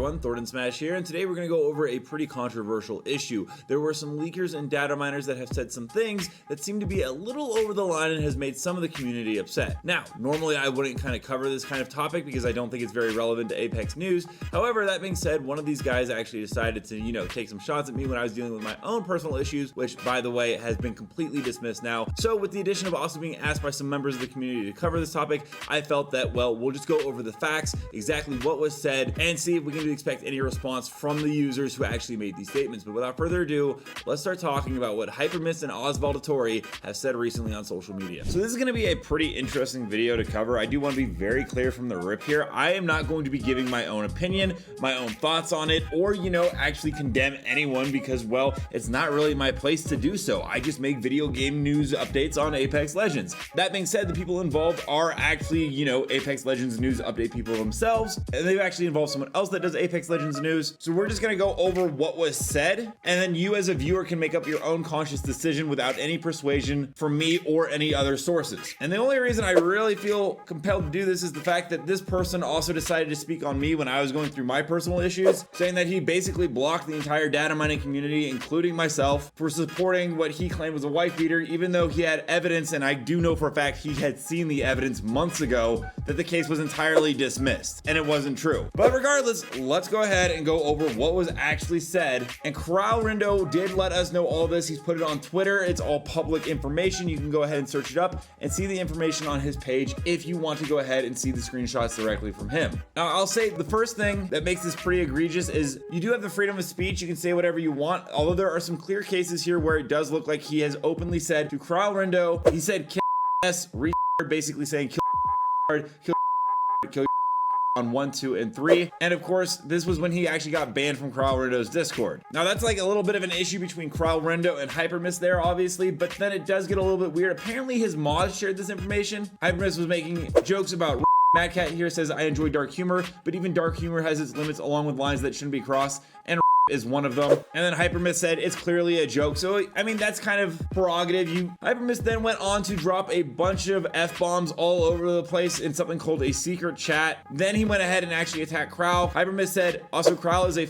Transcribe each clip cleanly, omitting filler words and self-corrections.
everyone, Thordan Smash here, and today we're going to go over a pretty controversial issue. There were some leakers and data miners that have said some things that seem to be a little over the line and has made some of the community upset. Now, normally I wouldn't kind of cover this kind of topic because I don't think it's very relevant to Apex news. However, that being said, one of these guys actually decided to, take some shots at me when I was dealing with my own personal issues, which, by the way, has been completely dismissed now. So with the addition of also being asked by some members of the community to cover this topic, I felt that, well, we'll just go over the facts, exactly what was said, and see if we can expect any response from the users who actually made these statements. But without further ado, let's start talking about what Hypermyst and Osvaldorte have said recently on social media. So this is going to be a pretty interesting video to cover. I do want to be very clear from the rip here. I am not going to be giving my own opinion, my own thoughts on it, or, actually condemn anyone because, well, it's not really my place to do so. I just make video game news updates on Apex Legends. That being said, the people involved are actually, Apex Legends news update people themselves, and they've actually involved someone else that does Apex Legends news. So we're just gonna go over what was said, and then you as a viewer can make up your own conscious decision without any persuasion from me or any other sources. And the only reason I really feel compelled to do this is the fact that this person also decided to speak on me when I was going through my personal issues, saying that he basically blocked the entire data mining community, including myself, for supporting what he claimed was a wife beater, even though he had evidence, and I do know for a fact he had seen the evidence months ago, that the case was entirely dismissed, and it wasn't true. But regardless, let's go ahead and go over what was actually said. And Kral Rindo did let us know all this. He's put it on Twitter. It's all public information. You can go ahead and search it up and see the information on his page if you want to go ahead and see the screenshots directly from him. Now, I'll say the first thing that makes this pretty egregious is you do have the freedom of speech. You can say whatever you want, although there are some clear cases here where it does look like he has openly said to Kral Rindo, he said kill s, basically saying kill on 1, 2, and 3. And of course, this was when he actually got banned from Kral Rindo's Discord. Now that's like a little bit of an issue between Kral Rindo and Hypermyst there, obviously, but then it does get a little bit weird. Apparently his mods shared this information. Hypermyst was making jokes about Mad Cat here says, I enjoy dark humor, but even dark humor has its limits along with lines that shouldn't be crossed, and is one of them. And then Hypermyst said it's clearly a joke. So I mean, that's kind of prerogative. Hypermyst then went on to drop a bunch of F-bombs all over the place in something called a secret chat. Then he went ahead and actually attacked Kral. Hypermyst said, also Kral is a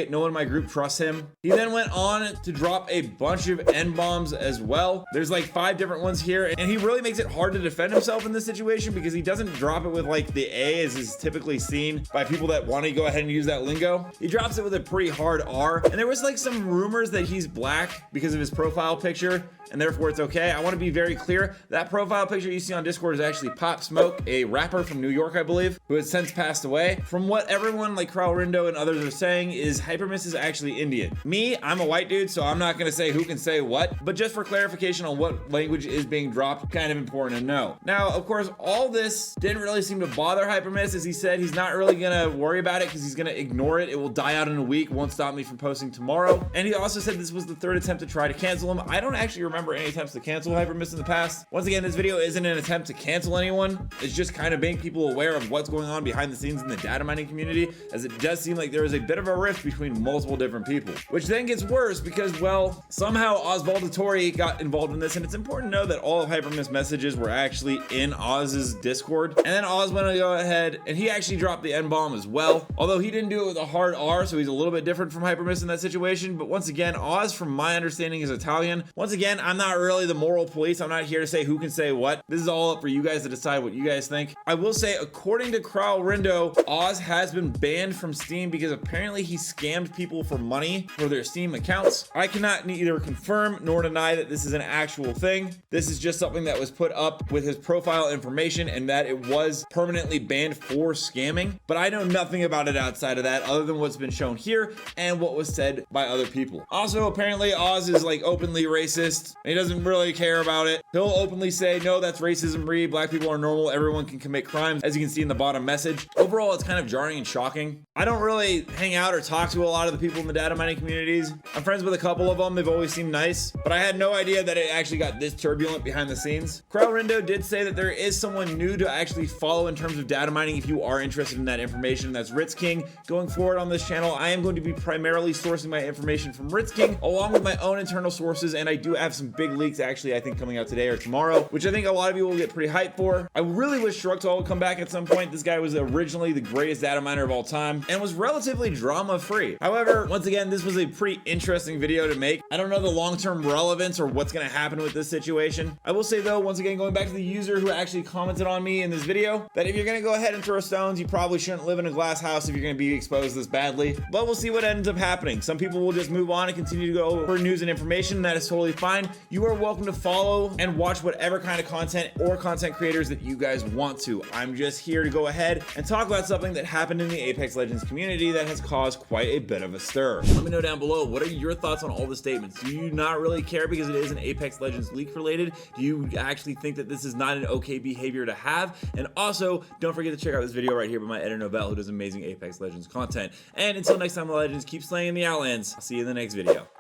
no one in my group trusts him. He then went on to drop a bunch of N-bombs as well. There's like 5 different ones here, and he really makes it hard to defend himself in this situation because he doesn't drop it with like the A as is typically seen by people that want to go ahead and use that lingo. He drops it with a pretty hard R, and there was like some rumors that he's black because of his profile picture, and therefore it's okay. I want to be very clear. That profile picture you see on Discord is actually Pop Smoke, a rapper from New York, I believe, who has since passed away. From what everyone like Kral Rindo and others are saying is Hypermyst is actually Indian. Me, I'm a white dude, so I'm not going to say who can say what, but just for clarification on what language is being dropped, kind of important to know. Now, of course, all this didn't really seem to bother Hypermyst, as he said he's not really going to worry about it because he's going to ignore it. It will die out in a week, won't stop me from posting tomorrow. And he also said this was the 3rd attempt to try to cancel him. I don't actually remember any attempts to cancel Hypermyst in the past. Once again, this video isn't an attempt to cancel anyone. It's just kind of making people aware of what's going on behind the scenes in the data mining community, as it does seem like there is a bit of a rift between multiple different people, which then gets worse because, well, somehow Osvaldorte got involved in this, and it's important to know that all of Hypermyst's messages were actually in Oz's Discord. And then Oz went to go ahead and he actually dropped the N-bomb as well, although he didn't do it with a hard R, so he's a little bit different from Hypermyst in that situation. But once again, Oz, from my understanding, is Italian. Once again, I'm not really the moral police. I'm not here to say who can say what. This is all up for you guys to decide what you guys think. I will say, according to Kral Rindo, Oz has been banned from Steam because apparently he scammed people for money for their Steam accounts. I cannot neither confirm nor deny that this is an actual thing. This is just something that was put up with his profile information and that it was permanently banned for scamming, but I know nothing about it outside of that other than what's been shown here and what was said by other people. Also, apparently Oz is like openly racist. He doesn't really care about it. He'll openly say, no, that's racism, Reed. Black people are normal. Everyone can commit crimes, as you can see in the bottom message. Overall, it's kind of jarring and shocking. I don't really hang out or talked to a lot of the people in the data mining communities. I'm friends with a couple of them. They've always seemed nice, but I had no idea that it actually got this turbulent behind the scenes. Kral Rindo did say that there is someone new to actually follow in terms of data mining if you are interested in that information. That's Ritz King. Going forward on this channel, I am going to be primarily sourcing my information from Ritz King along with my own internal sources, and I do have some big leaks actually I think coming out today or tomorrow, which I think a lot of you will get pretty hyped for. I really wish Shruktall would come back at some point. This guy was originally the greatest data miner of all time and was relatively drama free. However, once again, this was a pretty interesting video to make. I don't know the long-term relevance or what's going to happen with this situation. I will say though, once again, going back to the user who actually commented on me in this video, that if you're going to go ahead and throw stones, you probably shouldn't live in a glass house if you're going to be exposed this badly. But we'll see what ends up happening. Some people will just move on and continue to go for news and information. That is totally fine. You are welcome to follow and watch whatever kind of content or content creators that you guys want to. I'm just here to go ahead and talk about something that happened in the Apex Legends community that has caused quite a bit of a stir. Let me know down below, what are your thoughts on all the statements? Do you not really care because it is an Apex Legends leak related? Do you actually think that this is not an okay behavior to have? And also, don't forget to check out this video right here by my editor Novell, who does amazing Apex Legends content. And until next time, Legends, keep slaying the Outlands. I'll see you in the next video.